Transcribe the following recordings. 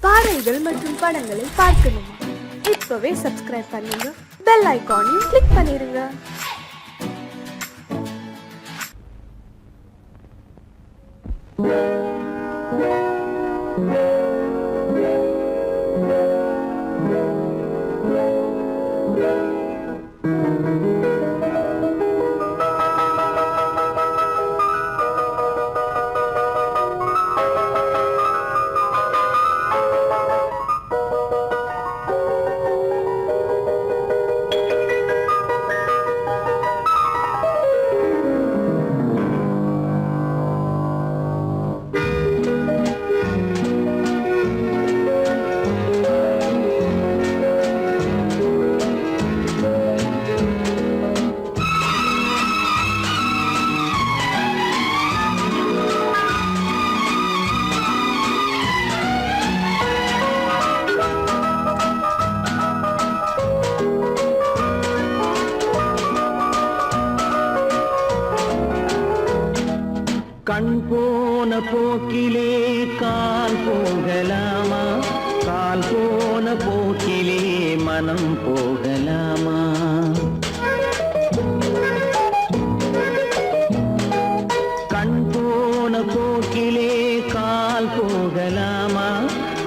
பாடல்கள் மற்றும் படங்களை பார்க்கணுமா? இப்பவே சப்ஸ்கிரைப் பண்ணுங்க, பெல் ஐகானையும் கிளிக் பண்ணிருங்க. கண் போன போக்கிலே கால் போகலாமா? கால் போன போக்கிலே மனம் போகலாமா? கண் போன போக்கிலே கால் போகலாமா?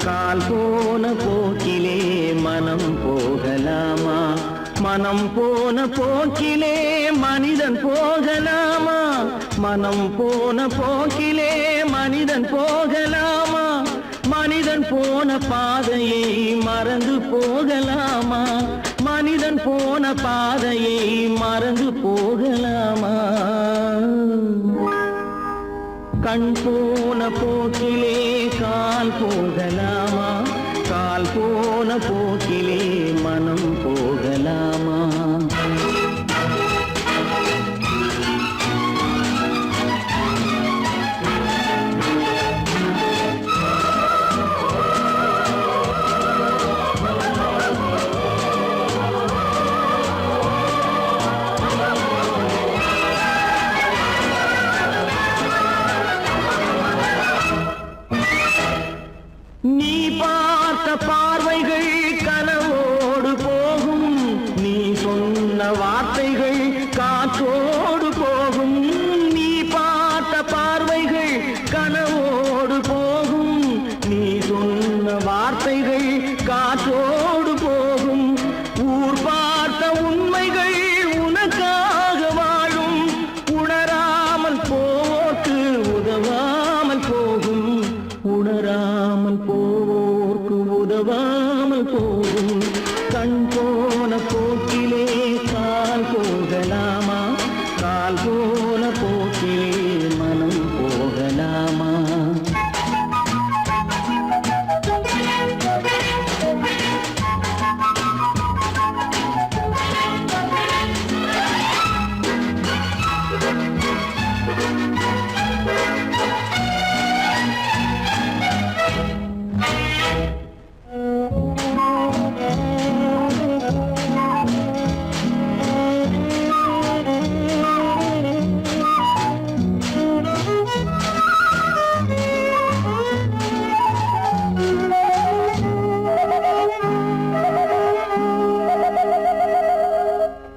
கால் போன போக்கிலே மனம் போகலாமா? மனம் போன போக்கிலே மனிதன் போகலாமா? மனம் போன போக்கிலே மனிதன் போகலாமா? மனிதன் போன பாதையை மறந்து போகலாமா? மனிதன் போன பாதையை மறந்து போகலாமா? கண் போன போக்கிலே கால் போகலாமா? கால் போன போக்கிலே மனம் போகலாமா? நீ பார்த்த பார்வைகள் கனவோடு போகும், நீ சொன்ன வார்த்தைகள் காற்றோடு போகும். நீ பார்த்த பார்வைகள் கனவோடு போகும், நீ சொன்ன வார்த்தைகள் காற்றோடு போகும். ஊர் பார்த்த உண்மைகள் உனக்காக வாழும், உணராமல் போக்கு உதவாமல் போகும். உணராமல் போவோர்க்கு உதவாமல் போகும். கண் போன போக்கிலே கால் போகலாமா? கால் போன போக்கிலே மனம் போகலாமா?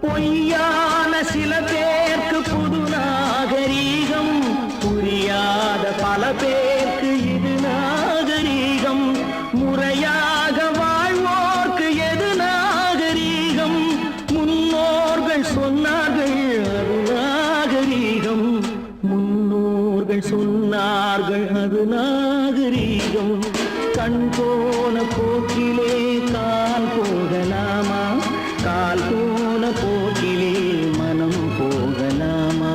பொய்யான சில பேருக்கு புது நாகரீகம், புரியாத பல பேருக்கு இது நாகரீகம். முறையாக வாழ்வோர்க்கு எது நாகரீகம்? முன்னோர்கள் சொன்னார்கள் அது நாகரீகம். முன்னோர்கள் சொன்னார்கள் அது நாகரீகம். கண் போன போக்கிலே கால் போகலாமா? கால் போன போக்கிலே மனம் போகலாமா?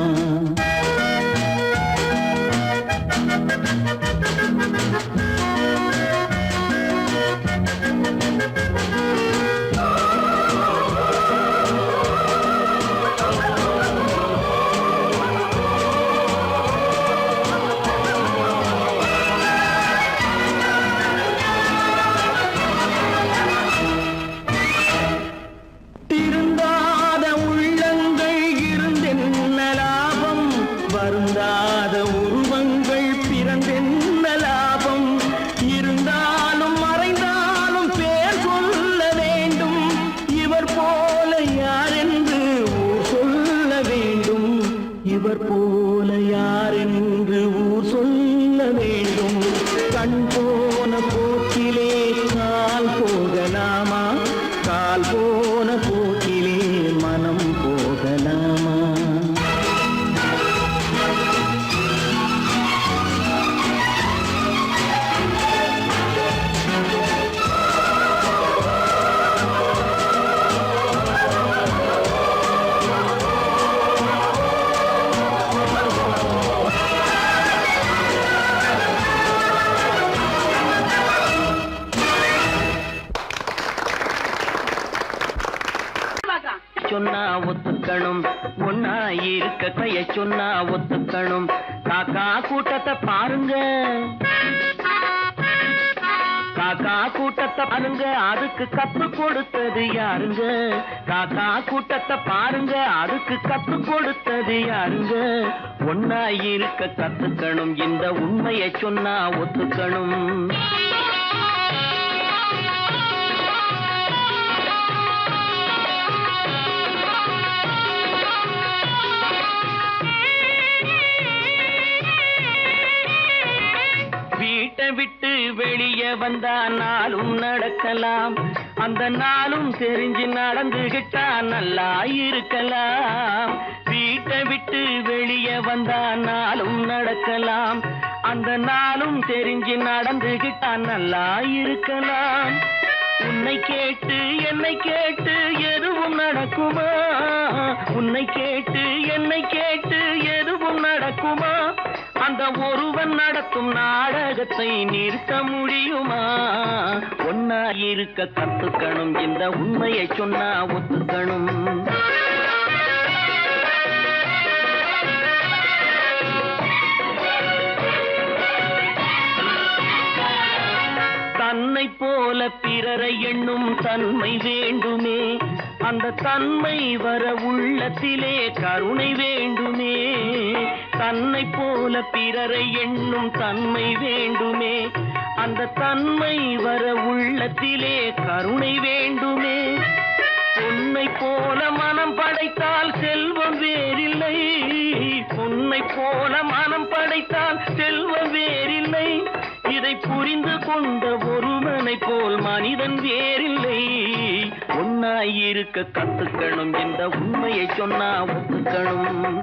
வருந்தாத உருவங்கள் பிறந்தென்ன லாபம்? இருந்தாலும் சொன்னா ஒத்துக்கணும், ஒன்னா இருக்க கைய சொன்னா ஒத்துக்கணும். காக்கா கூட்டத்தை பாருங்க, காக்கா கூட்டத்தை பாருங்க, அதுக்கு கத்து கொடுத்தது யாருங்க? காக்கா கூட்டத்தை பாருங்க, அதுக்கு கத்து கொடுத்தது யாருங்க? ஒன்னா இருக்க கத்துக்கணும், இந்த உண்மையை சொன்னா ஒத்துக்கணும். வீட்டை விட்டு வெளியே வந்தா நாளும் நடக்கலாம், அந்த நாளும் தெரிஞ்சு நடந்துகிட்டா நல்லா இருக்கலாம். வீட்டை விட்டு வெளியே வந்தா நாளும் நடக்கலாம், அந்த நாளும் தெரிஞ்சு நடந்துகிட்டா நல்லா இருக்கலாம். உன்னை கேட்டு என்னை கேட்டு எதுவும் நடக்குமா? உன்னை கேட்டு என்னை கேட்டு எதுவும் நடக்குமா? அந்த ஒருவன் நடத்தும் நாடகத்தை நிறுத்த முடியுமா? ஒன்னா இருக்க கத்துக்கணும், இந்த உண்மையை சொன்னா ஒத்துக்கணும். தன்னை போல பிறரை எண்ணும் தன்மை வேண்டுமே, அந்த தன்மை வர உள்ளத்திலே கருணை வேண்டுமே. தன்னை போல பிறரை எண்ணும் தன்மை வேண்டுமே, அந்த தன்மை வர உள்ளத்திலே கருணை வேண்டுமே. பொன்னை போல மனம் படைத்தால் செல்வம் வேறில்லை, பொன்னை போல மனம் படைத்தால் செல்வம் வேறில்லை. இதை புரிந்து கொண்ட ஒருவனை போல் மனிதன் வேறில்லை. ஒன்னாயிருக்க கத்துக்கணும், இந்த உண்மையை சொன்னா ஒத்துக்கணும்.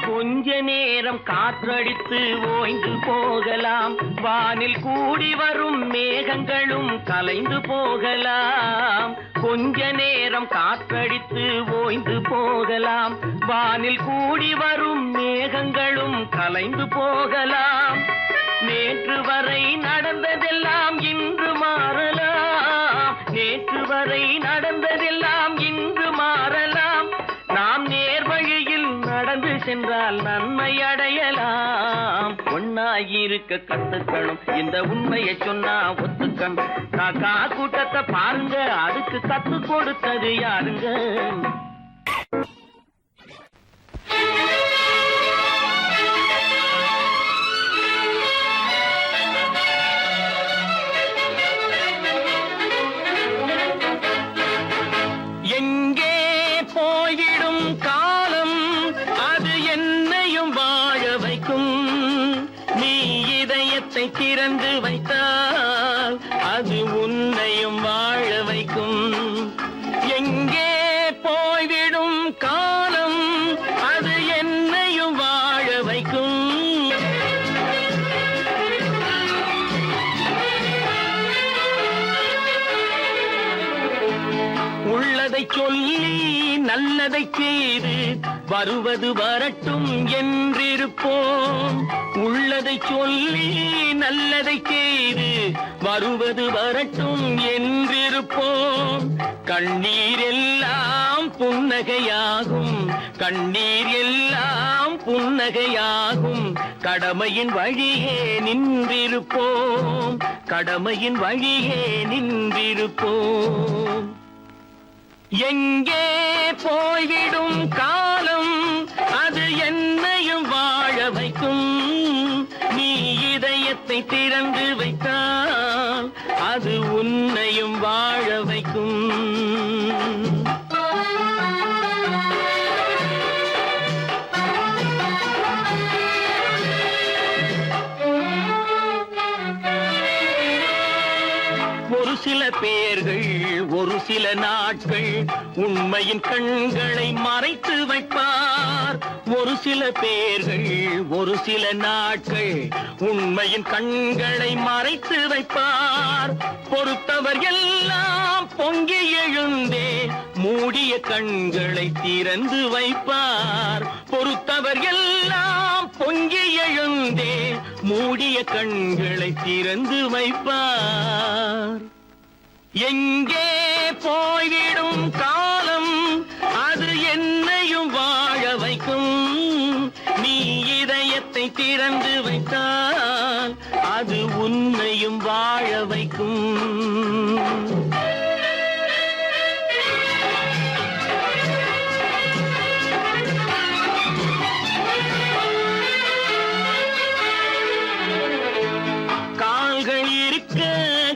கொஞ்ச நேரம் காற்றடித்து ஓய்ந்து போகலாம், வானில் கூடி வரும் மேகங்களும் கலைந்து போகலாம். கொஞ்ச நேரம் காற்றடித்து ஓய்ந்து போகலாம், வானில் கூடி வரும் மேகங்களும் கலைந்து போகலாம். நேற்று வரை நடந்ததெல்லாம் இன்று மாறலாம், நேற்று வரை நடந்ததெல்லாம் இன்று மாறலாம். நாம் நேர்வழியில் நடந்து சென்றால் நன்மை அடையலாம். ஒன்னாயிருக்க கத்துக்கணும், இந்த உண்மையை சொன்னா ஒத்துக்கணும். காக்கா கூட்டத்தை பாருங்க, அதுக்கு கத்து கொடுத்தது யாருங்க? எங்கே போய்விடும் காலம், அது என்னையும் வாழ வைக்கும். நீ இதயத்தை திறந்து வைத்தால் அது உன்னையும் வாழ வைக்கும். எங்கே போய்விடும் காலம், அது என்னையும் வாழ வைக்கும். உள்ளதை சொல்லி நல்லதை செய்து வருவது வரட்டும் என்றிருப்போம். உள்ளதை சொல்லி நல்லதை செய்து வருவது வரட்டும் என்றிருப்போம். கண்ணீர் எல்லாம் புன்னகையாகும், கண்ணீர் எல்லாம் புன்னகையாகும். கடமையின் வழியே நின்றிருப்போம், கடமையின் வழியே நின்றிருப்போம். எங்கே போய்விடும் காலம், அது என்னையும் வாழ வைக்கும். நீ இதயத்தை திறந்து வைத்தால் அது உன்னையும் வாழ வைக்கும். ஒரு சில பேர்கள் ஒரு சில நாட்கள் உண்மையின் கண்களை மறைத்து வைப்பார். ஒரு சில பேர்கள் ஒரு சில நாட்கள் உண்மையின் கண்களை மறைத்து வைப்பார். பொறுத்தவர் எல்லாம் பொங்கி எழுந்தே மூடிய கண்களை திறந்து வைப்பார். பொறுத்தவர் எல்லாம் பொங்கி எழுந்தே மூடிய உன்னுடைய கண்களை திறந்து வைப்பார். எங்கே போய்விடும் காலம் அது என்னையும் வாழ வைக்கும். நீ இதயத்தை திறந்து வைத்தால் அது உன்னையும் வாழ வைக்கும். கால்கள் இருக்க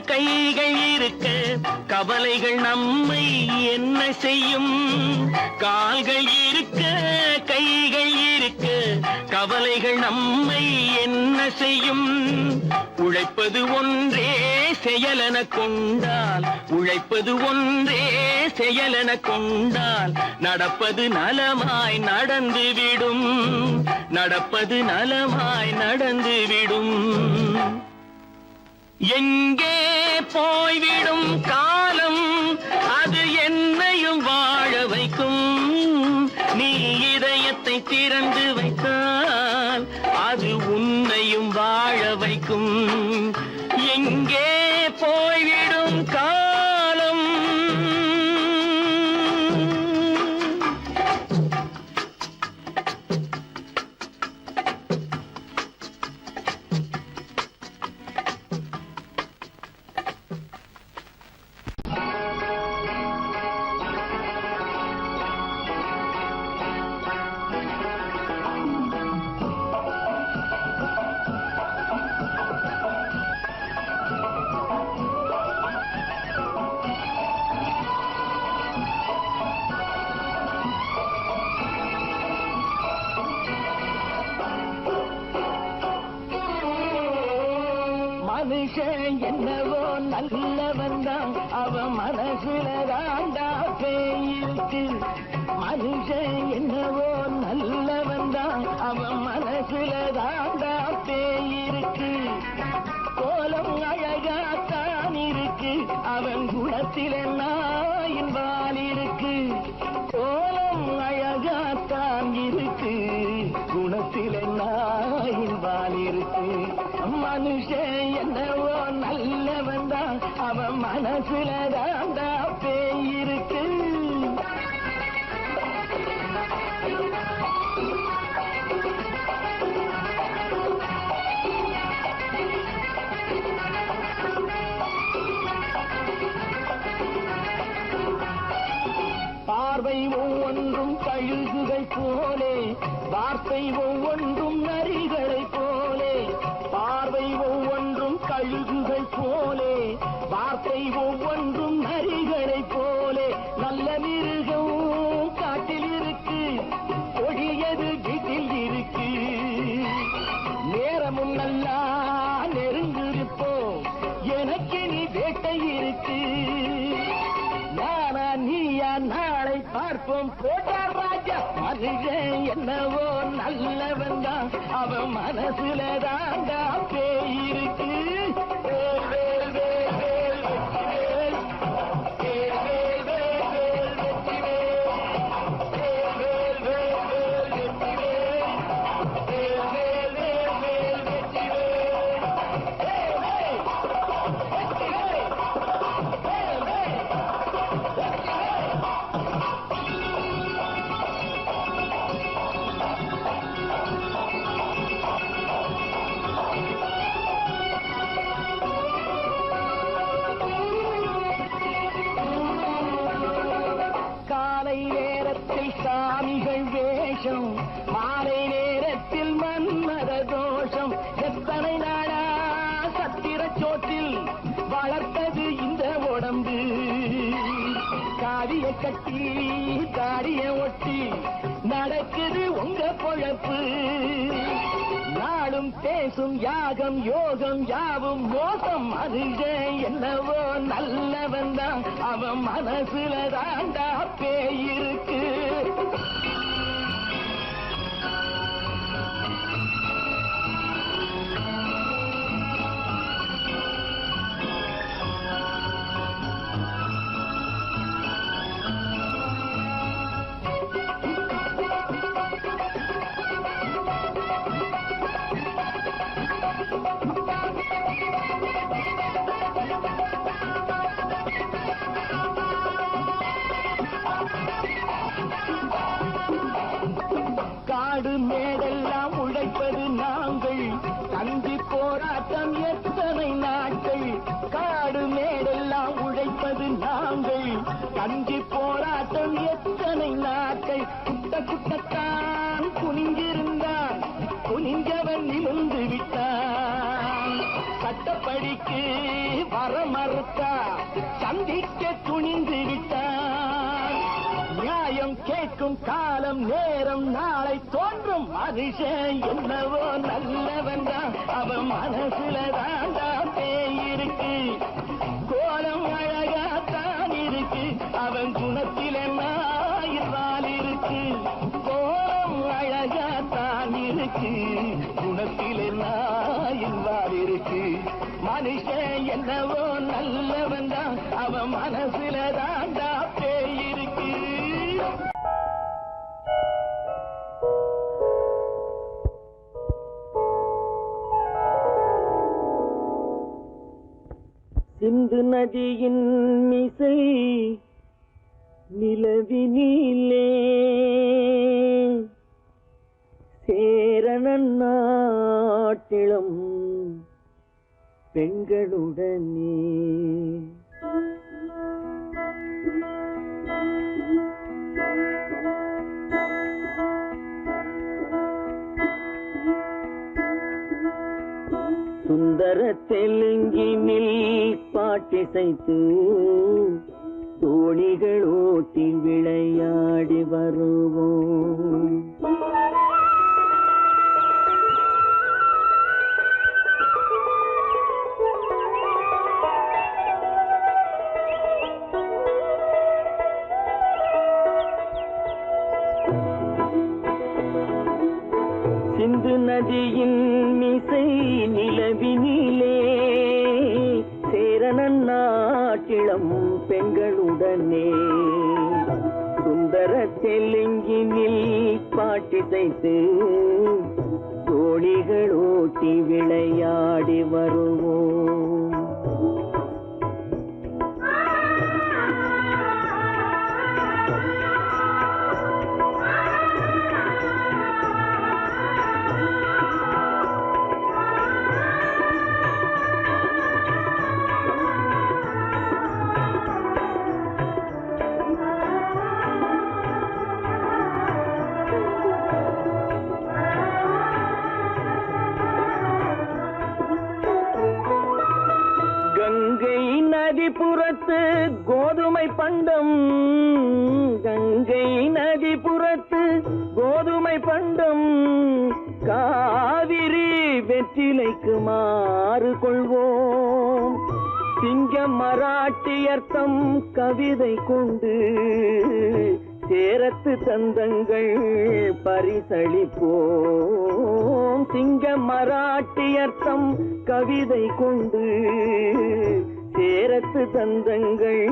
கைகள் இருக்க கவலைகள் நம்மை என்ன செய்யும்? கால்கள் இருக்க கைகள் இருக்க கவலைகள் நம்மை என்ன செய்யும்? உழைப்பது ஒன்றே செயலென கொண்டால், உழைப்பது ஒன்றே செயலென கொண்டால் நடப்பது நலமாய் நடந்துவிடும், நடப்பது நலமாய் நடந்துவிடும். எங்கே போய்விடும் காலம் அது என்னையும் வாழ வைக்கும். நீ இதயத்தை திறந்து வைத்தால் அது உன்னையும் வாழ வைக்கும். எங்கே போய்விடும் காலம். மனுஷன் என்னவோ நல்லவன் தான், அவன் மனசுல தாண்டா பேயிருக்கு. மனுஷன் என்னவோ நல்லவன் தான், அவன் மனசுல தாண்டா பேயிருக்கு. கோலம் அழகாத்தான் இருக்கு, அவன் குணத்தில நாயின் வால் இருக்கு. கோலம் அழகாத்தான் இருக்கு, குணத்தில நாயின் வால் இருக்கு. மனுஷன் என்னவோ நல்லவன் தான், அவன் மனசுல தாண்டா பேயிருக்கு. பார்வை ஒவ்வொன்றும் கழுகுகை போலே, வார்த்தை ஒவ்வொன்றும் நரிகளை போலே. பார்வை ஒவ்வொன்றும் கழுகுகை போலே, வார்த்தை ஒவ்வொன்றும் நரிகளை போலே. நல்ல மிருகம் காட்டில் இருக்கு, கொடியது வீட்டில் இருக்கு. நேரமும் நல்லா நெருங்கிருப்போம், எனக்கு நீ வேட்டை இருக்கு. நானா நீயா நாளை பார்ப்போம் போட்டார் ராஜா. மனுஷன் என்னவோ நல்லவன் தான், அவன் மனசுல தாண்டா பேயிருக்கு. வேல் வேல் வேல் வேல் வெற்றிவேல், வேல் வேல் வேல் வேல் வெற்றிவேல், வேல் வேல் வேல் வேல் வெற்றிவேல், வேல் வேல் வேல் வேல் வெற்றிவேல், வேல் வேல் வெற்றிவேல், வேல் வேல். காலை நேரத்தில் சாமிகள் வேஷம், மாலை நேரத்தில் மன்மத தோஷம். எத்தனை நாளா சத்திர சோற்றில் வளர்த்தது இந்த உடம்பு. காவிய கட்டி தாடிய ஒட்டி நடக்குது உங்க பொழப்பு. நாளும் பேசும் யாகம் யோகம் யாவும் மோசம். மனுஷன் என்னவோ நல்லவன் தான், அவன் மனசுல தாண்டா பேயிருக்கு. காடு மேடெல்லாம் உழைப்பது நாங்கள், கஞ்சி போராட்டம் எத்தனை நாட்கள். காடு மேடெல்லாம் உழைப்பது நாங்கள், கஞ்சி போராட்டம் எத்தனை நாட்கள். குட்ட குட்டத்தான் குனிஞ்சிருந்தான், குனிஞ்சவன் நிமிர்ந்து விட்டான். சட்டப்படிக்கு வர மறுத்தா, சந்திக்க துணிந்து விட்டான். நியாயம் கேட்கும் காலம் நேரம் நாளை தோன்றும். மனுஷன் என்னவோ நல்லவன் தான், அவன் மனசுல தாண்டா பேயிருக்கு. கோலம் அழகாத்தான் இருக்கு, அவன் குணத்தில நாயிரால் இருக்கு. கோலம் அழகாத்தான் இருக்கு, குணத்தில நாயிரால் இருக்கு. மனுஷன் என்னவோ நல்லவன் தான், அவன் மனசுல தாண்டா பேயிருக்கு. சிந்து நதியின் மிசை நிலவினிலே சேரணன் நாட்டிளம் பெண்களுடனே. சுந்தர தெலுங்கினில் பாட்டிசைத்து தோணிகள் ஓட்டி விளையாடி வருவோம். சிந்து நதியின் மிசை நிலவினிலே சேரணன் நாட்டிளம் பெண்களுடனே. சுந்தர தெலுங்கினில் பாட்டிசைத்து தோணிகள் ஓட்டி விளையாடி வருவோம். கங்கை நதிபுறத்து கோதுமை பண்டம், கங்கை நதிபுறத்து கோதுமை பண்டம், காவிரி வெற்றிலைக்கு மாறு கொள்வோம். சிங்கம் மராட்டியர்த்தம் கவிதை கொண்டு சேரத்து தந்தங்கள் பரிசளிப்போம். சிங்கம் மராட்டியர்த்தம் கவிதை கொண்டு சேரத்து தந்தங்கள்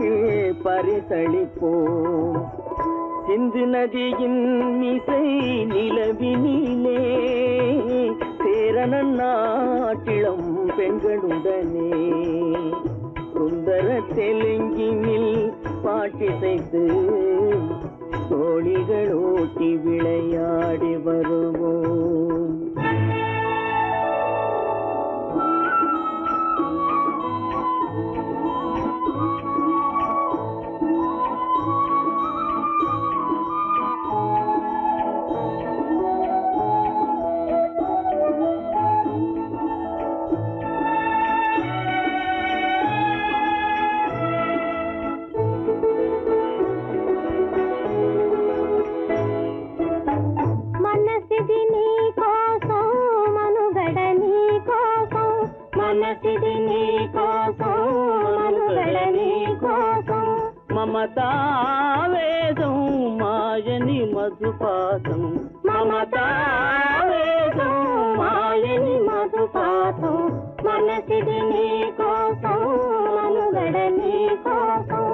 பரிசளிப்போம். சிந்து நதியின் மிசை நிலவினிலே சேரணன் நாட்டிளம் பெண்களுடனே. சுந்தர தெலுங்கினில் பாட்டிசைத்து தோணிகள் ஓட்டி விளையாடி வருவோம். మమతావేదం మాయని మధుపాతం, మమతావేదం మాయని మధుపాతం, మనసిది నీ కోసం మనుగడ నీ కోసం.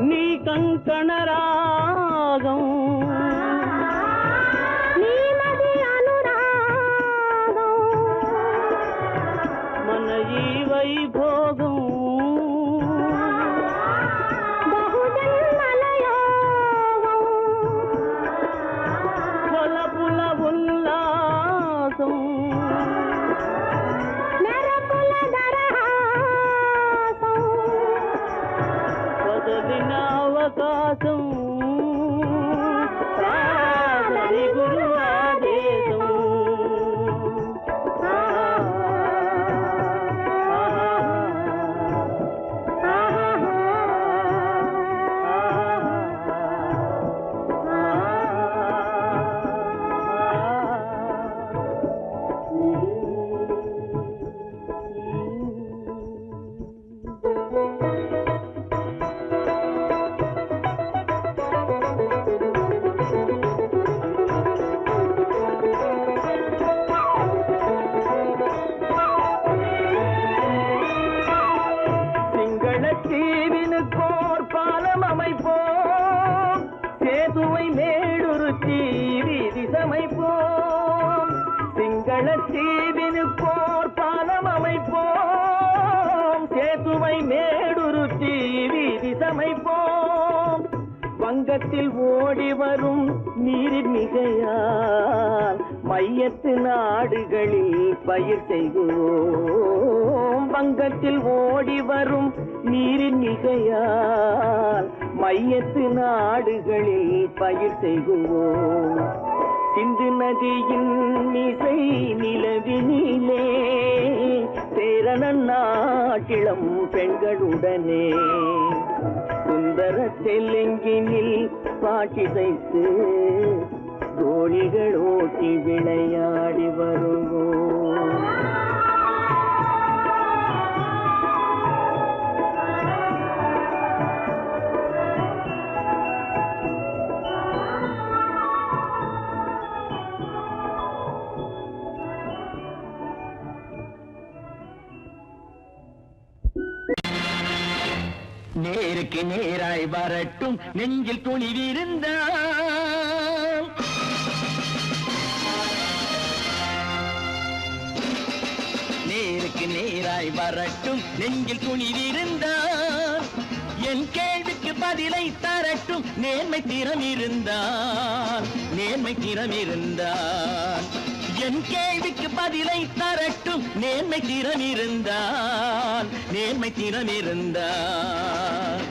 నీ కంకణ రాగం వైభవం சுவை மேடுருத்தி வீதி சமைப்போம். வங்கத்தில் ஓடி வரும் நீரின் மிகையால் மையத்து நாடுகளில் பயிர் செய்வோம். வங்கத்தில் ஓடி வரும் நீரின் மிகையால் மையத்து நாடுகளில் பயிர் செய்வோம். சிந்து நதியின் இசை நிலவினிலே சேரணன் நாட்டிளம் பெண்களுடனே சுந்தர தெலுங்கினில் பாட்டிசைத்து தோழிகள் ஓட்டி விளையாடி வருவோம். நேருக்கு நேராய் வரட்டும் நெஞ்சில் துணிவிருந்தால். நேருக்கு நேராய் வரட்டும் நெஞ்சில் துணிவிருந்தால். என் கேள்விக்கு பதிலை தரட்டும் நேர்மை திறம் இருந்தால். நேர்மை திறம் இருந்தால் என் கேள்விக்கு பதிலை தரட்டும் நேர்மை திறம் இருந்தால். நேர்மை திறம் இருந்தால்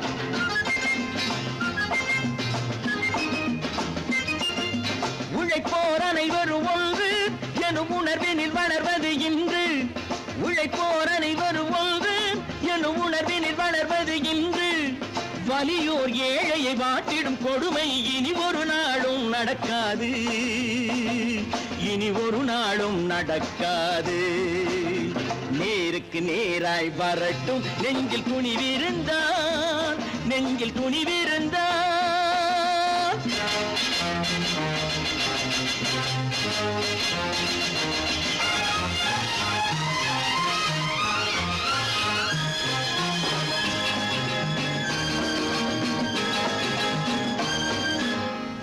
உழைப்போர் அனைவரும் ஒன்று எனும் உணர்வினில் வளர்வது இன்று. உழைப்போர் அனைவரும் ஒன்று எனும் உணர்வினில் வளர்வது இன்று. வலியோர் ஏழையை வாட்டிடும் கொடுமை இனி ஒரு நாளும் நடக்காது. இனி ஒரு நாளும் நடக்காது. நேருக்கு நேராய் வரட்டும் நெஞ்சில் துணிவிருந்தால். நெஞ்சில் துணிவிருந்தால்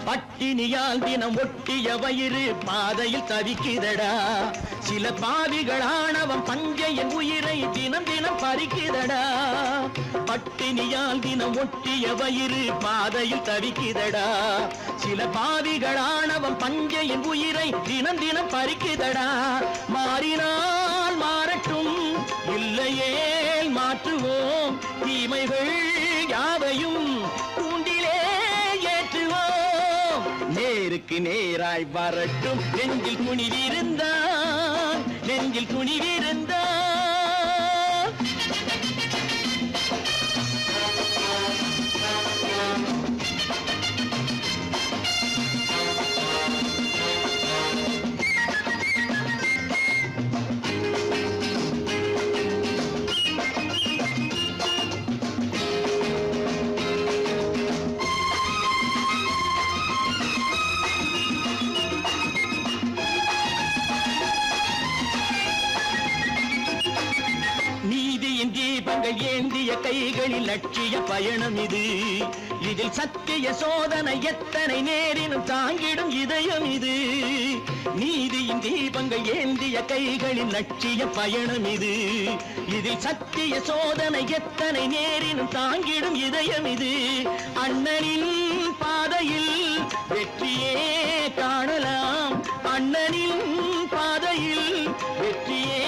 பட்டினியால் தினம் ஒட்டிய வயிறு பாதையில் தவிக்குதடா. சில பாவிகள் ஆணவம் பஞ்சையின் உயிரை தினம் தினம் பறிக்குதடா. பட்டினியால் தினம் ஒட்டிய வயிறு பாதையில் தவிக்குதடா. சில பாவிகள் ஆணவம் பஞ்சையின் உயிரை தினம் தினம் பறிக்குதடா. மாறினால் மாறட்டும் இல்லையே மாற்றுவோம். தீமைகள் யாவையும் தூண்டிலே ஏற்றுவோம். நேருக்கு நேராய் வரட்டும் நெஞ்சில் துணிவிருந்தால். நெஞ்சில் துணிவிருந்தால் தீபங்கள் ஏந்திய கைகளில் லட்சிய பயணம் இது. இதில் சத்திய சோதனை எத்தனை நேரினும் தாங்கிடும் இதயம் இது. நீதியின் தீபங்கள் ஏந்திய கைகளில் லட்சிய பயணம் இது. இதில் சத்திய சோதனை எத்தனை நேரினும் தாங்கிடும் இதயம் இது. அண்ணனின் பாதையில் வெற்றியே காணலாம். அண்ணனின் பாதையில் வெற்றியே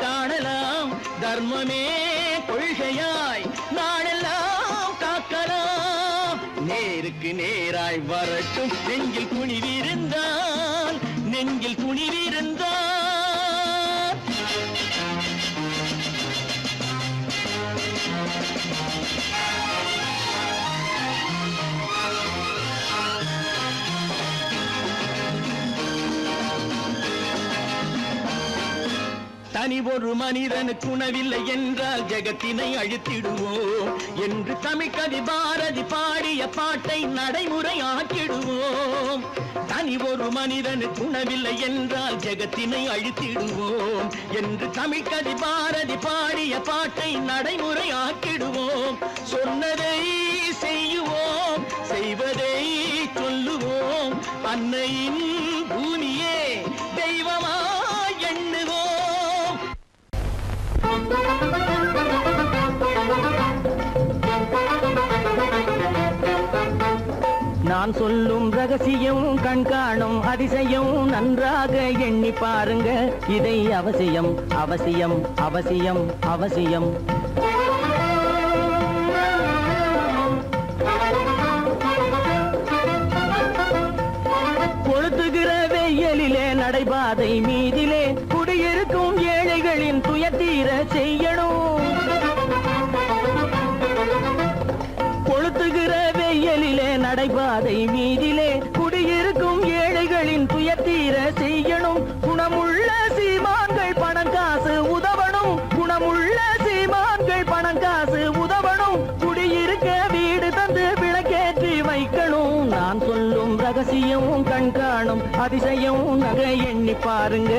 காணலாம். தர்மமே கொள்கையாய் நாளெல்லாம் காக்கலாம். நேருக்கு நேராய் வரட்டும் நெஞ்சில் துணிவிருந்தால். நெஞ்சில் துணிவிருந்தால் தனி ஒரு மனிதனுக்கு உணவில்லை என்றால் ஜெகத்தினை அழித்திடுவோம் என்று தமிழ்கவி பாரதி பாடிய பாட்டை நடைமுறையாக்கிடுவோம். தனி ஒரு மனிதனுக்கு உணவில்லை என்றால் ஜெகத்தினை அழித்திடுவோம் என்று தமிழ்கவி பாரதி பாடிய பாட்டை நடைமுறையாக்கிடுவோம். சொன்னதை செய்யுவோம், செய்வதை சொல்லுவோம். அன்னையின் பூமியே தெய்வமாய் எண்ணுவோம். நான் சொல்லும் ரகசியம் கண்காணும் அதிசயம் நன்றாக எண்ணி பாருங்க இதை அவசியம் அவசியம் அவசியம் அவசியம் கொளுத்துகிற வெயிலிலே நடைபாதை மீதிலே குடியிருக்கும் ஏழைகளின் துயத்தீர செய்யணும். கொளுத்துகிற வெயிலிலே நடைபாதை மீதிலே குடியிருக்கும் ஏழைகளின் துயத்தீர செய்யணும். குணமுள்ள சீமான்கள் பணம் காசு உதவணும். குணமுள்ள சீமான்கள் பணம் காசு உதவணும். குடியிருக்க வீடு தந்து விளக்கேற்றி வைக்கணும். நான் சொல்லும் ரகசியம் கண்காணும் அதிசயம் நகை எண்ணி பாருங்க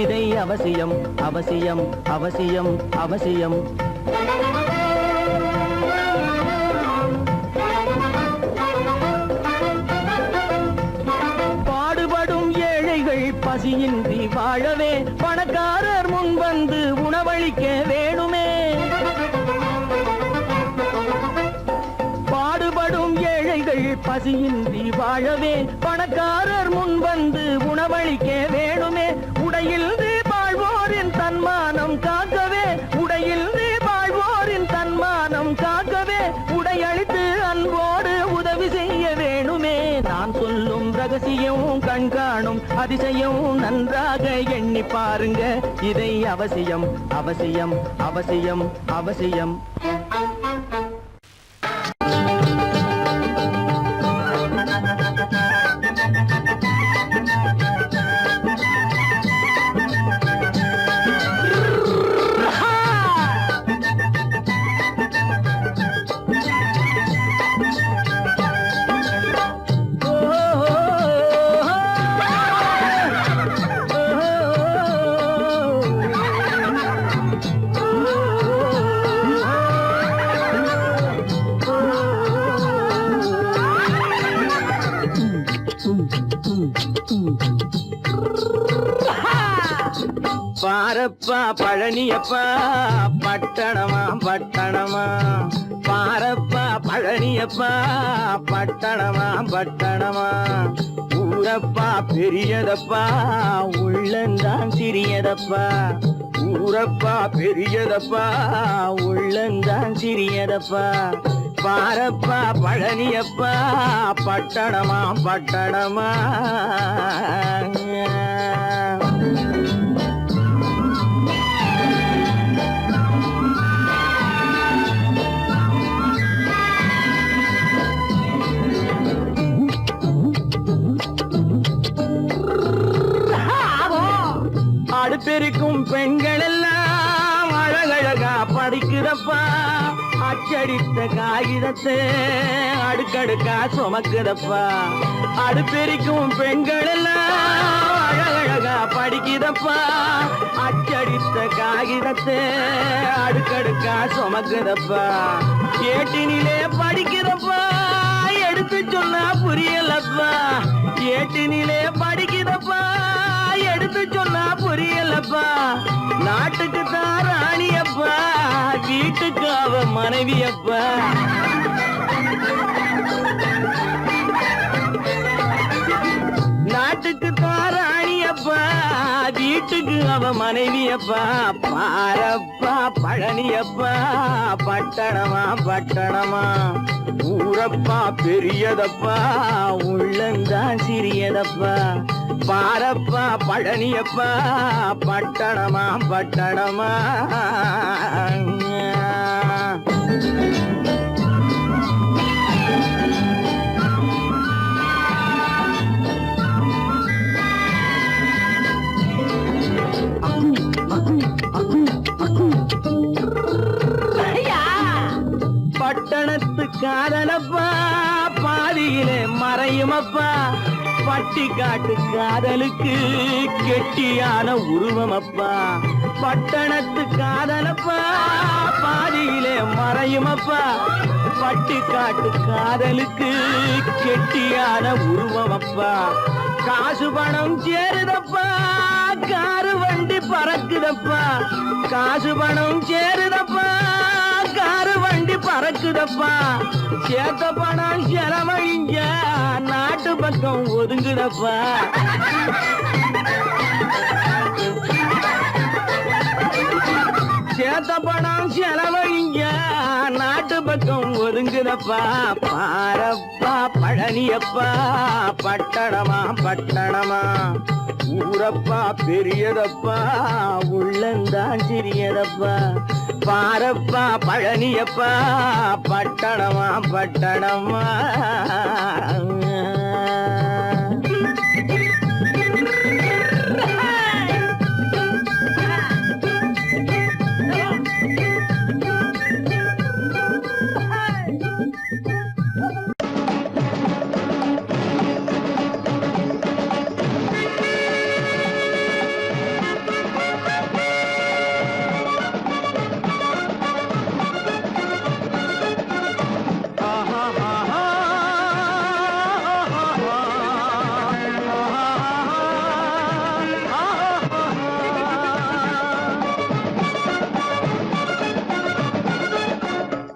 இதை அவசியம் அவசியம் அவசியம் அவசியம் பாடுபடும் ஏழைகள் பசியின்றி வாழவே பணக்காரர் முன் வந்து உணவளிக்க வேணுமே. பாடுபடும் ஏழைகள் பசியின்றி வாழவே பணக்காரர் முன் வந்து உணவளிக்க வேணுமே. உடையில் வாழ்வோரின் தன்மானம் காக்கவே உடையில் வாழ்வோரின் தன்மானம் காக்கவே உடையளித்து அன்போடு உதவி செய்ய வேணுமே. நான் சொல்லும் ரகசியம் கண்காணும் அதிசயம் நன்றாக எண்ணி பாருங்க இதை அவசியம் அவசியம் அவசியம் அவசியம் பாரப்பா பழனியப்பா பட்டணமா பட்டணமா பாரப்பா பழனியப்பா பட்டணமா பட்டணமா ஊரப்பா பெரியதப்பா உள்ளந்தான் சிறியதப்பா ஊரப்பா பெரியதப்பா உள்ளந்தான் சிறியதப்பா பாரப்பா பழனியப்பா பட்டணமா பட்டணமா அடுப்பெருக்கும் பெண்கள் எல்லாம் அழகழகா படிக்கிறப்பா அச்சடித்த காகிதத்தை அடுக்கடுக்கா சுமக்குதப்பா. அடுப்பெருக்கும் பெண்கள் எல்லாம் அழகழகா படிக்கிறப்பா அச்சடித்த காகிதத்தை அடுக்கடுக்கா சுமக்குதப்பா. ஏட்டினிலே படிக்கிறப்பா எடுத்து சொன்னா புரியலப்பா. ஏட்டினிலே படிக்கிறப்பா எடுத்து சொன்னா புரியலப்பா. நாட்டுக்கு தான் ராணியப்பா வீட்டுக்கு அவ மனைவியப்பா. நாட்டுக்கு தான் ராணியப்பா வீட்டுக்கு அவ மனைவியப்பா. பாரப்பா பழனியப்பா பட்டணமா பட்டணமா ஊரப்பா பெரியதப்பா உள்ளந்தான் சிறியதப்பா. பாரப்பா பழனியப்பா பட்டணமா பட்டணமா பட்டணத்து காதலப்பா பாதியிலே மறையுமப்பா. பட்டி காட்டு காதலுக்கு கெட்டியான உருவமப்பா. பட்டணத்து காதலப்பா பாதியிலே மறையுமப்பா. பட்டி காட்டு காதலுக்கு கெட்டியான உருவமப்பா. காசு பணம் சேருதப்பா காரு வண்டி பறக்குதப்பா. காசு பணம் சேருதப்பா காரு வண்டி பறக்குதப்பா. சேர்த்த பணம் செலவழிஞ்ச நாட்டு பக்கம் ஒதுங்குதப்பா. சேத்த பணம் செலவழிங்க நாட்டு பக்கம் ஒதுங்குதப்பா. பாரப்பா பழனியப்பா பட்டணமா பட்டணமா ஊரப்பா பெரியதப்பா உள்ளந்தான் சிறியதப்பா. பாரப்பா பழனியப்பா பட்டணமா பட்டணமா.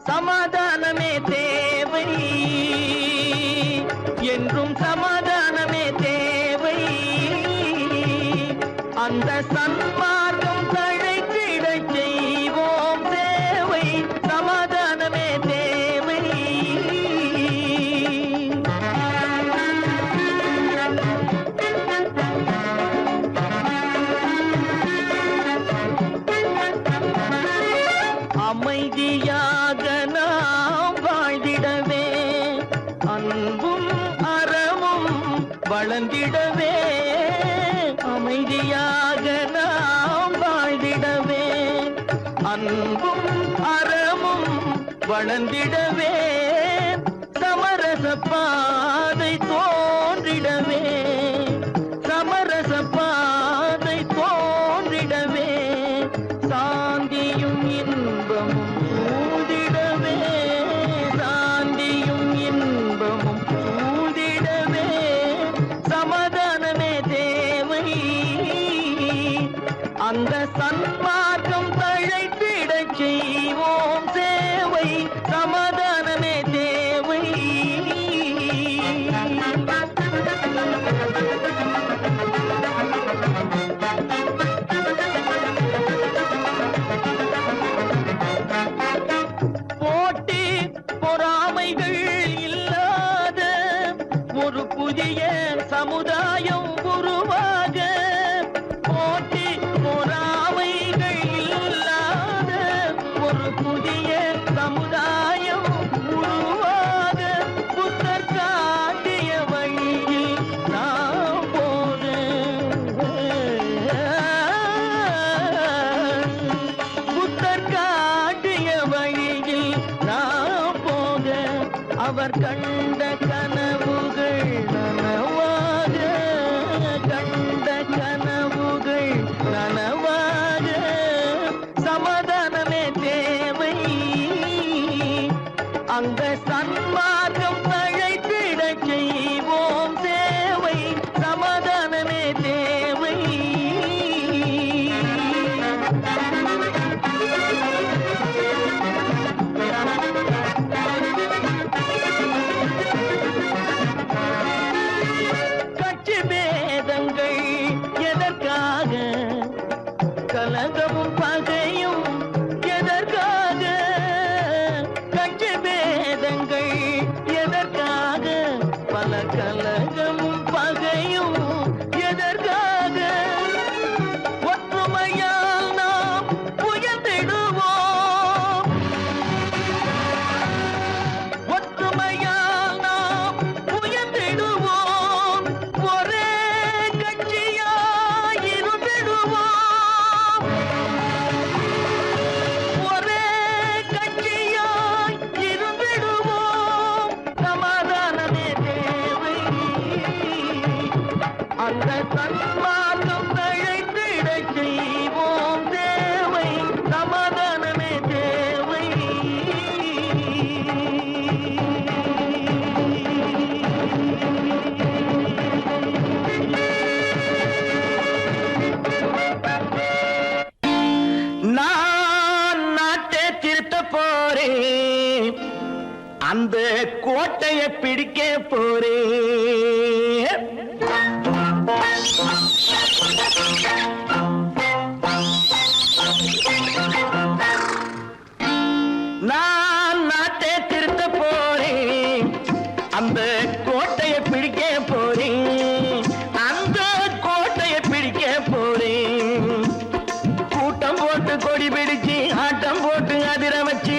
சமாதானமே தேவை என்றும் சமாதானமே தேவை. அந்த சன்மார்க்கம் தழைத்திட செய்வோம் சேவை. சமாதானமே தேவை. அமைதியாக நாம் வாழ்ந்திடவே அன்பும் அறமும் வளர்ந்திடவே. அமைதியாக நாம் வாழ்ந்திடவே அன்பும் அறமும் வளர்ந்திடவே. சமரச பாதை தோன்றிடவே சமரச பாதை தோன்றிடவே. சாந்தியும் இன்பமும் சூழ்ந்திடவே சாந்தியும் இன்பமும் சூழ்ந்திடவே. சமாதானமே தேவை. அந்த சன்மார்க்கம் தழைத்திட செய்வோம் சேவை. சமாதானமே தேவை. போட்டி பொறாமைகள் இல்லாத ஒரு புதிய சமுதாயம் உருவாக. போட்டி பொறாமைகள் இல்லாத ஒரு புதிய சமுதாயம் உருவாக. புத்தர் காட்டிய வழியில் நாம் போக. புத்தர் காட்டிய வழியில் நாம் போக. அவர் கண்ட கனவுகள் நனவாக கண்ட கனவுகள் நனவாக. சமாதானமே தேவை. அந்த சன்மார்க்கம் தழைத்திட செய்வோம் சேவை. சமாதானமே தேவை. கட்சி பேதங்கள் எதற்காக கலகமும் பகையும் எதற்காக. கட்சி பேதங்கள் எதற்காக பல கலகமும் பகையும் எதற்காக. ஒற்றுமையால் நாம் உயர்ந்திடுவோம் ஒற்றுமையால் நாம் உயர்ந்திடுவோம். ஒரே கட்சியாய் இருந்திடுவோம் ஒரே கட்சியாய் இருந்திடுவோம். சமாதானமே தேவை. அந்த சன்மார்க்கம் தழைத்திட செய்வோம் தேவை. சமாதானமே தேவை. நான் நாட்டை திருத்த போறேன். அந்த கோட்டையை பிடிக்க போறேன். நான் நாட்டை திருத்த போறேன், அந்த கோட்டையை பிடிக்க போறேன், அந்த கோட்டையை பிடிக்க போறேன். கூட்டம் போட்டு கொடி பிடிச்சு ஆட்டம் போட்டு அதிர வச்சு,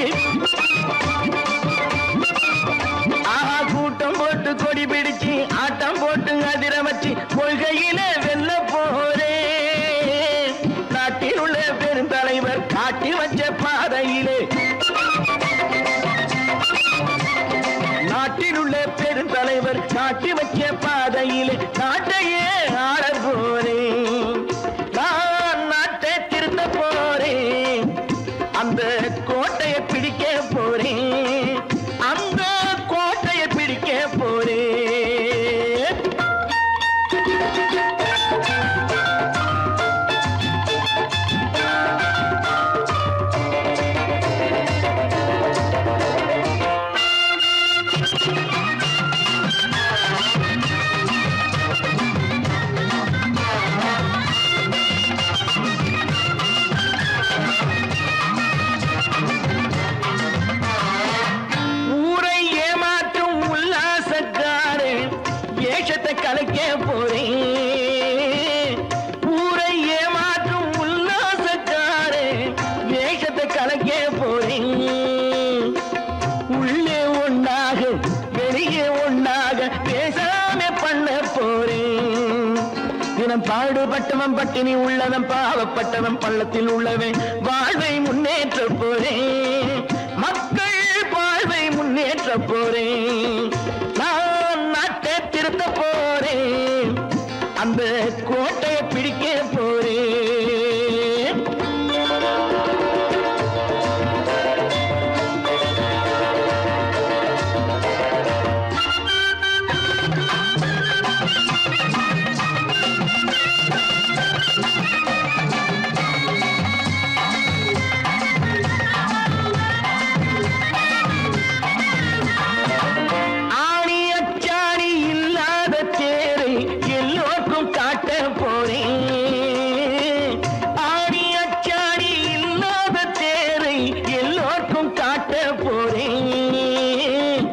ஆஹா கூட்டம் போட்டு கொடி பிடிச்சு ஆட்டம் போட்டு அதிர வச்சு கொள்கையில வெல்ல போறேன். நாட்டில் உள்ள பெருந்தலைவர் காட்டி வச்ச பாதையிலே, நாட்டில் உள்ள பெருந்தலைவர் காட்டி வச்ச பாதையிலே நாட்டையே ஆள போறேன். நான் நாட்டை திருத்த போறேன், அந்த கோட்டையை பிடிக்க போறேன், அந்த கோட்டையை பிடிக்க போறேன். ஊரை ஏமாற்றும் உல்லாசக்காரன் வேஷத்தை கலைக்க போறேன். ஊரை ஏமாற்றும் உல்லாசக்காரன் வேஷத்தை கலைக்க போறேன். உள்ளே ஒண்ணாக வெளியே ஒண்ணாக பேசாம பண்ண போறேன். தினம் பாடுபட்டவன் பட்டினி உள்ளவன் பாவப்பட்டவன் பள்ளத்தில் உள்ளவன் வாழ்வை முன்னேற்ற போறேன். மக்கள் வாழ்வை முன்னேற்ற போறேன். நான் நாட்டை திருத்த போறேன், அந்த கோட்டையை பிடிக்க போறேன். ஆணி அச்சாணி இல்லாத தேரை எல்லோருக்கும் காட்ட போறேன். ஆணி அச்சாணி இல்லாத தேரை எல்லோருக்கும் காட்ட போறேன்.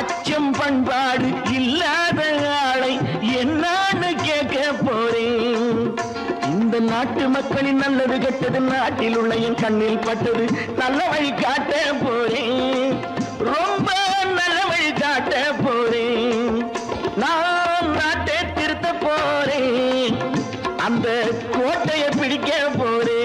அச்சம் பண்பாடு இல்லாத ஆளை என்னான்னு கேட்க போறேன். இந்த நாட்டு மக்களின் நல்லது கெட்டது நாட்டில் உள்ள என் கண்ணில் பட்டது நல்ல வழி காட்ட போறேன். ரொம்ப நல்ல வழி காட்ட போறேன். நான் நாட்டை திருத்த போறேன், அந்த கோட்டையை பிடிக்க போறேன்.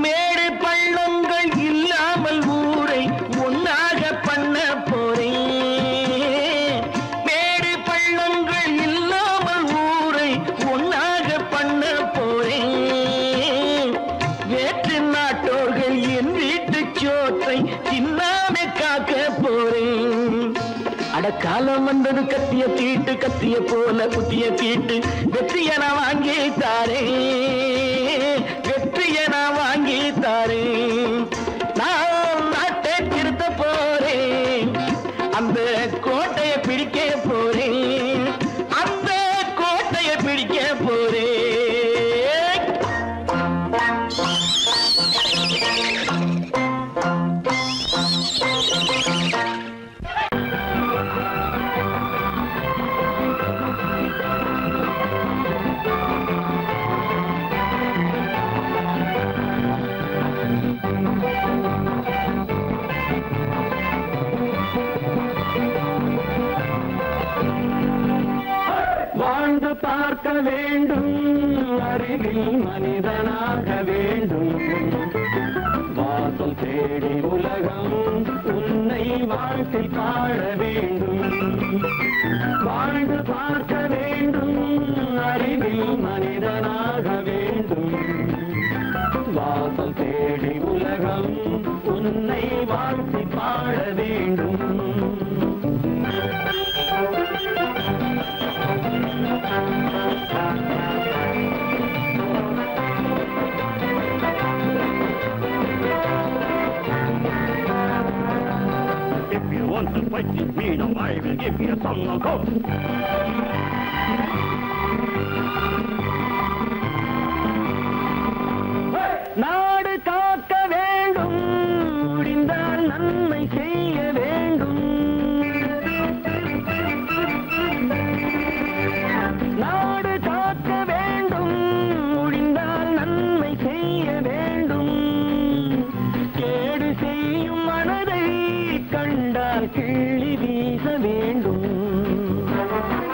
மேடு பள்ளங்கள் இல்லாமல் ஊரை ஒன்னாக பண்ண போறேன். மேடு பள்ளங்கள் இல்லாமல் ஊரை ஒன்னாக பண்ண போறேன். வேற்று நாட்டோர்கள் என் வீட்டு சோற்றை தின்னாம காக்க போறேன். அடக்காலம் வந்தது கத்திய தீட்டு, கத்திய போல குத்திய தீட்டு வெற்றியை நான் வாங்கி தாரேன், வெற்றியை நான் வாங்கி தாரேன். நான் நாட்டை திருத்த போறேன், அந்த கோட்டையை பிடிக்க போறேன், அந்த கோட்டையை பிடிக்க போறேன். வாழ்ந்து பார்க்க வேண்டும், அறிவில் மனிதனாக வேண்டும். வாசல் தேடி உலகம் உன்னை வாழ்க்கை பாட வேண்டும். வாழ்ந்து பார்க்க வேண்டும், அறிவில் மனிதனாக வேண்டும். வாசல் தேடி உலகம் உன்னை வாழ்த்தி பாட வேண்டும். If you want to fight with me, now I will give you a song of hope. நாடு காக்க வேண்டும், முடிந்தால் நன்மை செய்ய வேண்டும். நாடு காக்க வேண்டும், முடிந்தால் நன்மை செய்ய வேண்டும். கேடு செய்யும் மனதை கண்டால் கிள்ளி வீச வேண்டும்.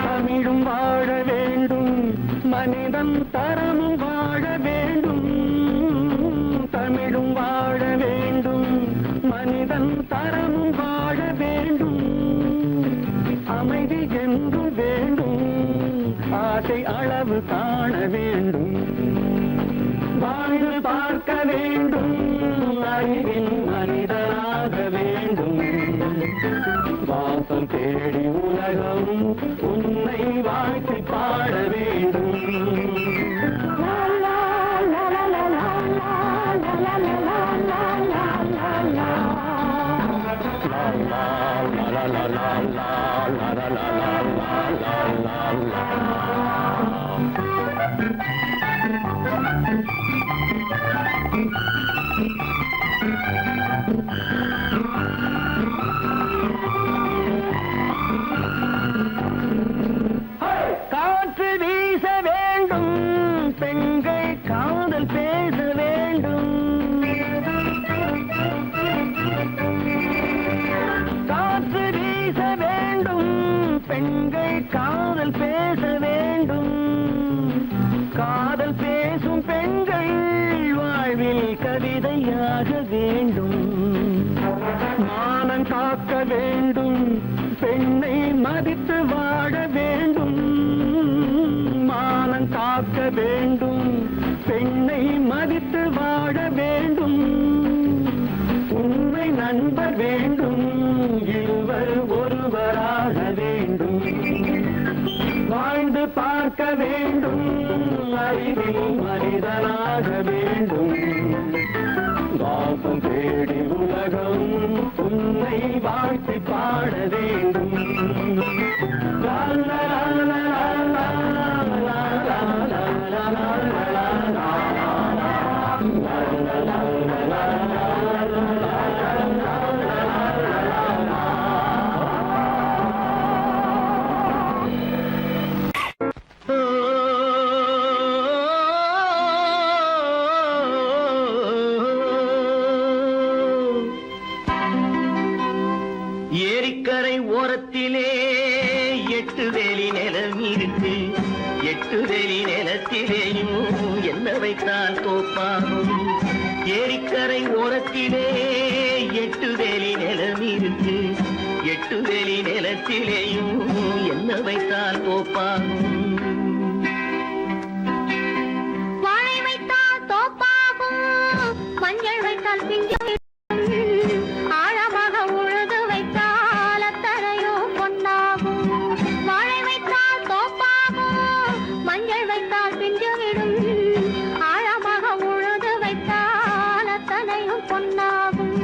தமிழும் வாழ வேண்டும், மனிதன் தரமும் வாழ வேண்டும். தமிழும் வாழ வேண்டும், மனிதன் தரமும் வாழ வேண்டும். அமைதி என்றும் வேண்டும், ஆசை அளவு காண வேண்டும். வாழ்ந்து பார்க்க வேண்டும், அறிவின் மனிதனாக வேண்டும். வாசம் தேடி உலகம் உன்னை வாழ்த்தி பாட வேண்டும். காற்று வீச வேண்டும், பெண்கள் காதல் பேச வேண்டும். காற்று வீச வேண்டும், பெண்கள் காதல் பேச வேண்டும். காதல் பேசும் பெண்கள் வாழ்வில் கவிதையாக வேண்டும். மானம் காக்க வேண்டும், பெண்ணை மதித்து வாழ வேண்டும். மானம் காக்க வேண்டும், பெண்ணை மதித்து வாழ வேண்டும். உண்மை நண்பர் வேண்டும், இருவர் ஒருவராக வேண்டும். வாழ்ந்து பார்க்க வேண்டும், அறிவில் மனிதனாக வேண்டும். வாசம் தேடி உலகம் உன்னை வாழ்த்தி பாட வேண்டும். லா லா லா லா லா லா லா லா. ஏரிக்கரை ஓரத்திலே 8 வேலி நிலம் இருக்கு. 8 வேலி நிலத்திலேயும் என்ன வைத்தால் தோப்பாகும். ஏரிக்கரை ஓரத்திலே 8 வேலி நிலம் இருக்கு. 8 வேலி நிலத்திலேயும் என்ன வைத்தால் தோப்பாகும். வாழை வைத்தால் தோப்பாகும், மஞ்சள் வைத்தால் பிஞ்சு. ஆழமாக உழுது வைத்தால் அத்தனையோ பொன்னாகும். வாழை வைத்தால் தோப்பாகும், மஞ்சள் வைத்தால் பிஞ்சு விடும். ஆழமாக உழுது வைத்தால் அத்தனையும் பொன்னாகும்.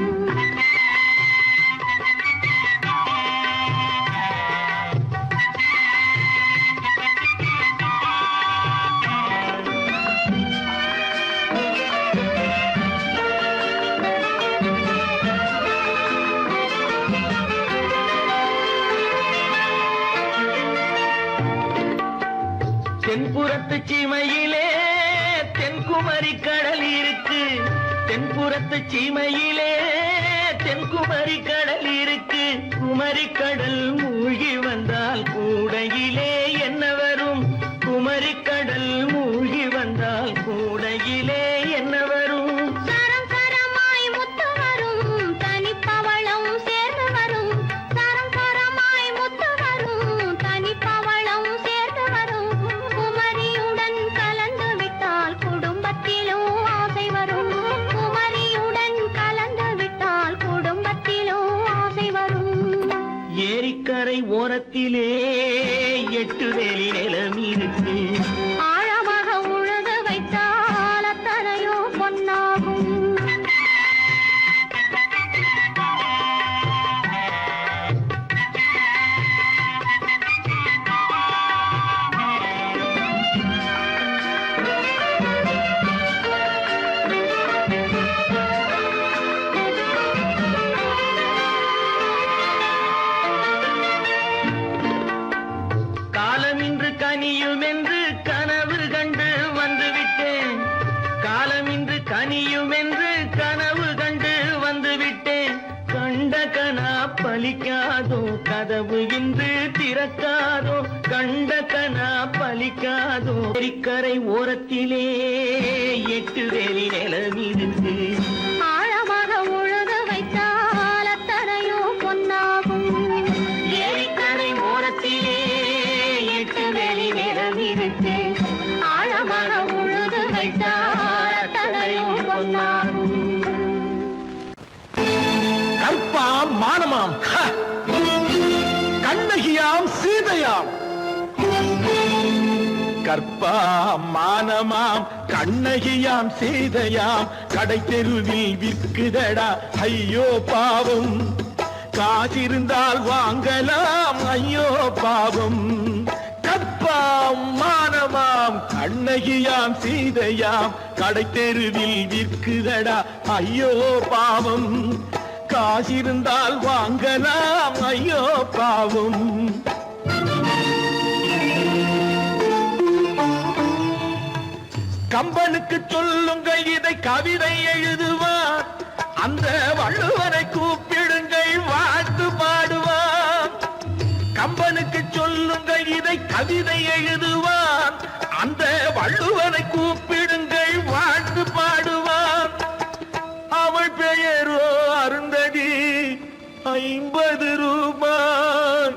தென்புறத்து சீமையிலே தென்குமரி கடல் இருக்கு. தென்புறத்து சீமையிலே தென்குமரி கடல் இருக்கு. குமரி கடல் மூழ்கி வந்தால் கூடையிலே என்ன வரும்? குமரி கடல் மூழ்கி வந்தால் கூடையிலே என்ன வரும்? சரம் சரமாய் முத்து வரும், தனிப்பவளம் சேர்ந்து வரும். சரம் சரமாய் முத்து ஓரத்திலே 8 வேலி நிலம் இருக்கு. ஆழமாக உழுது வைத்தால் அத்தனையோ பொன்னாகும். காலமின்று கனியும் என்று கனவு கண்டு வந்துவிட்டேன். காலமின்று கனியும் என்று கனவு கண்டு வந்துவிட்டேன். கண்ட கனா பலிக்காதோ, கதவு இன்று திறக்காதோ. கண்ட கனா பலிக்காதோ. ஏரிக்கரை ஓரத்திலே 8 வேலி நிலம் இருக்கு. ஆழமாக உழுது வைத்தால் அத்தனையோ பொன்னாகும். ஏரிக்கரை ஓரத்திலே 8 வேலி நிலம் இருக்கு. ஆழமாக உழுது வைத்தால் அத்தனையோ பொன்னாகும். கற்பாம் மானமாம் கண்ணகியாம் சீதையாம். கற்பாம் மானமாம் கண்ணகியாம் சீதையாம் கடை தெருவில் விற்குதடா ஐயோ பாவம். காசிருந்தால் வாங்கலாம் ஐயோ பாவம். கற்பாம் மானமாம் கண்ணகியாம் சீதையாம் கடை தெருவில் விற்குதடா ஐயோ பாவம். காசிருந்தால் வாங்கலாம் ஐயோ பாவம். கம்பனுக்கு சொல்லுங்கள் இதை கவிதை எழுதுவார். அந்த வள்ளுவனை கூப்பிடுங்கள் வாழ்த்து பாடுவார். கம்பனுக்கு சொல்லுங்கள் இதை கவிதை எழுதுவார். அந்த வள்ளுவனை கூப்பிடுங்கள் வாழ்த்து பாடுவார். அவள் பெயரோ அருந்ததி 50 ரூபாய்.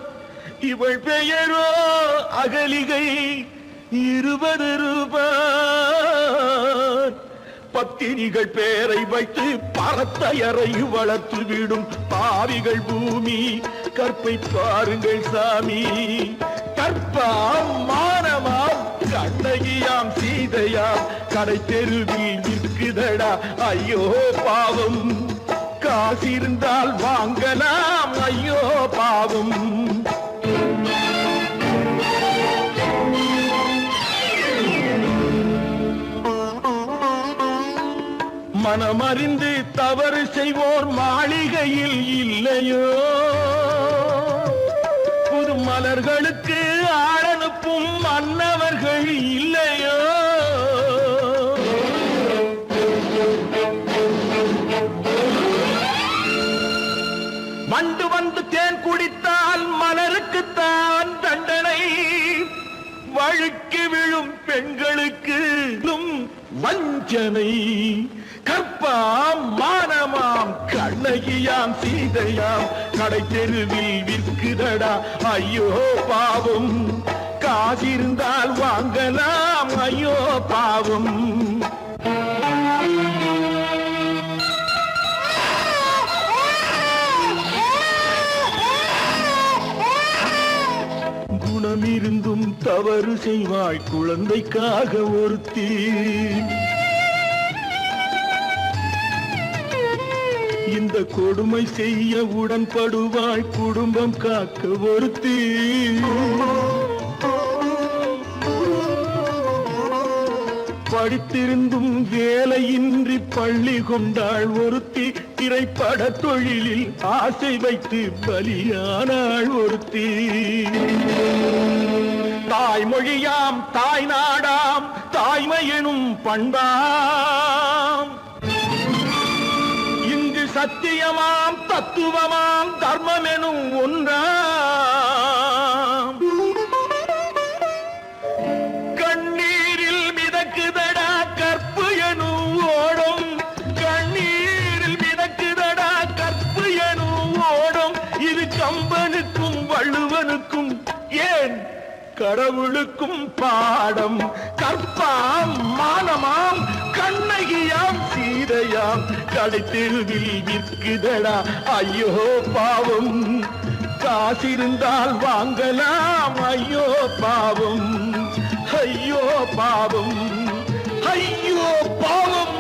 இவள் பெயரோ அகலிகை 20 ரூபாய். பத்தினிகள் பேரை வைத்து பரத்தையரை வளர்த்து விடும் பாவிகள் பூமி. கற்பை பாருங்கள் சாமி. கற்பாம் மானமாம் கண்ணகியாம் சீதையாம் கடை தெருவில் நிற்குதடா ஐயோ பாவம். காசிருந்தால் வாங்கலாம் ஐயோ பாவம். மனமறிந்து தவறு செய்வோர் மாளிகையில் இல்லையோ. புது மலர்களுக்கு ஆளனுப்பும் மன்னவர்கள் இல்லையோ. வண்டு வந்து தேன் குடித்தால் மலருக்குத்தான் தண்டனை. வழுக்கி விழும் பெண்களுக்கு வஞ்சனை. கற்பாம் மானமாம் கண்ணகியாம் சீதையாம் கடை தெருவில் விற்குதடா ஐயோ பாவம். காசிருந்தால் வாங்கலாம் ஐயோ பாவம். குணமிருந்தும் தவறு செய்வாய் குழந்தைக்காக ஒருத்தி. இந்த கொடுமை செய்ய உடன்படுவாய் குடும்பம் காக்க ஒருத்தி. படித்திருந்தும் வேலையின்றி பள்ளி கொண்டாள் ஒருத்தி. திரைப்பட தொழிலில் ஆசை வைத்து பலியானாள் ஒருத்தி. தாய்மொழியாம் தாய் நாடாம் தாய்மையெனும் பண்பாம். இங்கு சத்தியமாம் தத்துவமாம் தர்மமெனும் ஒன்றாம். கண்ணீரில் மிதக்குதடா கற்பு எனும் ஓடும். கண்ணீரில் மிதக்குதடா கற்பு எனும் ஓடும். இது கம்பனுக்கும் வள்ளுவனுக்கும் ஏன் கடவுளுக்கும் பாடம். கற்பாம் மானமாம் கண்ணகியாம் சீதையாம் கடை தெருவில் விற்குதடா ஐயோ பாவம். காசிருந்தால் வாங்கலாம். ஐயோ பாவம், ஐயோ பாவம், ஐயோ பாவம்.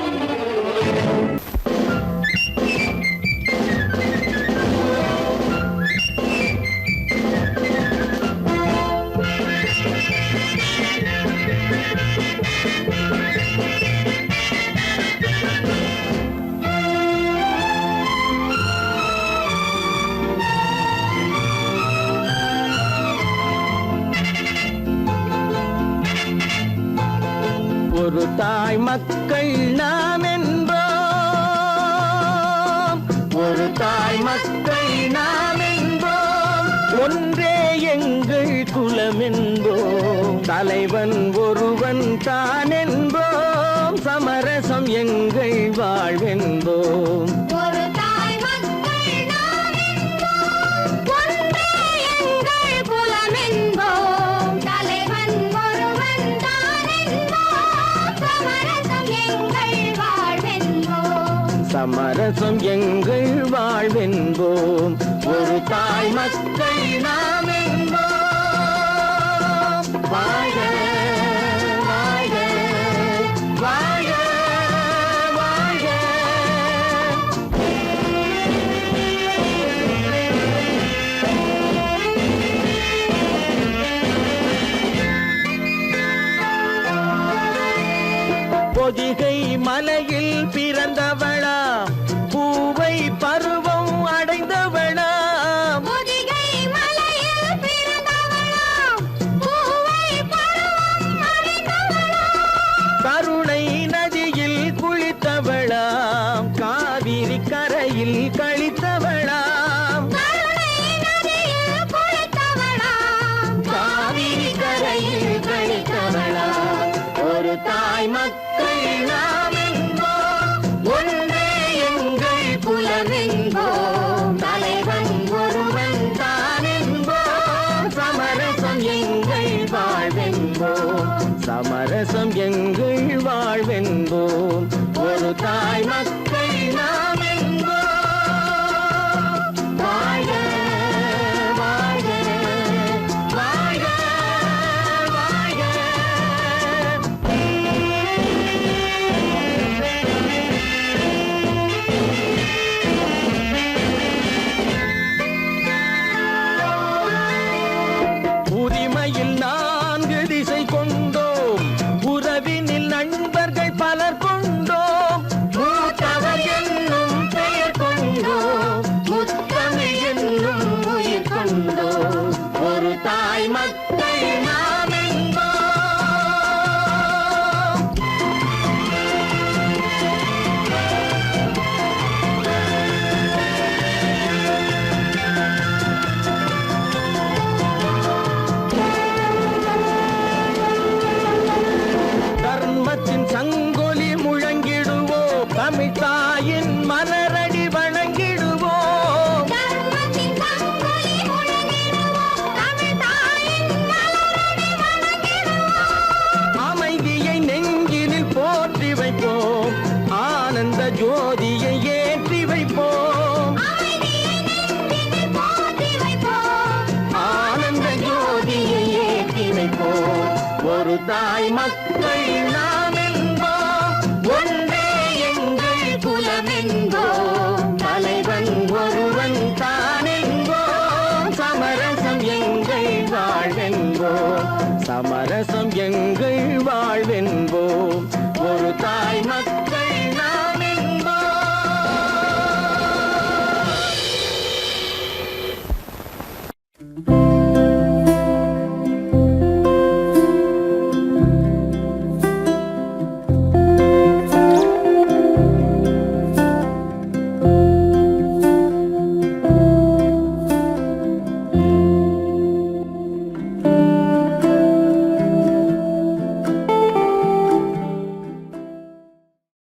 ஒரு தாய் மக்கள் நாம் என்போம், ஒரு தாய் மக்கள் நாம் என்போம், ஒன்றே எங்கள் குலம் என்போம், தலைவன் ஒருவன் தான் என்போம், சமரசம் எங்கள் வாழ்வென்போம். ஒரு தாய் மக்கள் நாம் என்போம், ஒன்றே எங்கள் குலம் என்போம், தலைவன் ஒருவன் தான் என்போம், சமரசம் எங்கள் வாழ்வென்போம். சமரசம் எங்கள் வாழ்வென்போம். ஒரு தாய் மக்கள் நாம் என்போம். வாழ்க வாழ்க வாழ்க வாழ்க. பொதிகை மலையில் பிறந்தவளா, பூவை பருவம் அடைந்தவளா, பொதிகை மலையில் பிறந்தவளாம், பூவை பருவம் அடைந்தவளாம், கருணை நதியில் குளித்தவளாம், காவிரி கரையில் கழித்தவளாம், கருணை நதியில் குளித்தவளாம், காவிரி கரையில் கழித்தவளாம். ஒரு தாய் மக்கள் நாம் என்போம், ஒன்றே எங்கள் குலம் என்போம், தலைவன் ஒருவன் தான் என்போம், சமரசம் எங்கள் வாழ்வென்போம், சமரசம் எங்கள் வாழ்வென்போம். ஒரு தாய் மக்கள் நாம் என்போம். வாழ்க வாழ்க வாழ்க வாழ்க. உரிமையில் 4 திசை கொண்டோம், உறவினில் நண்பர்கள் பலர் கொண்டோம், மூத்தவர் என்னும் பெயர் கொண்டோம், முத்தமிழ் என்னும் உயிர் கொண்டோம். ஒரு தாய் மக்கள் நாம் என்போம். தர்மத்தின் சங்கொலி முழங்கிடுவோம், தமிழ் தாயின் மலரடி வணங்கிடுவோம், தர்மத்தின் சங்கொலி முழங்கிடுவோம், தமிழ் தாயின் மலரடி வணங்கிடுவோம், அமைதியை நெஞ்சினில் போற்றி வைப்போம், ஆனந்த ஜோதியை ஏற்றி வைப்போம், அமைதியை நெஞ்சினில் போற்றி வைப்போம், ஆனந்த ஜோதியை ஏற்றி வைப்போம். ஒரு தாய் மக்கள் நாம் என்போம், ஒன்றே எங்கள் குலம் என்போம், தலைவன் ஒருவன் தான் என்போம், சமரசம் எங்கள் வாழ்வென்போம், சமரசம்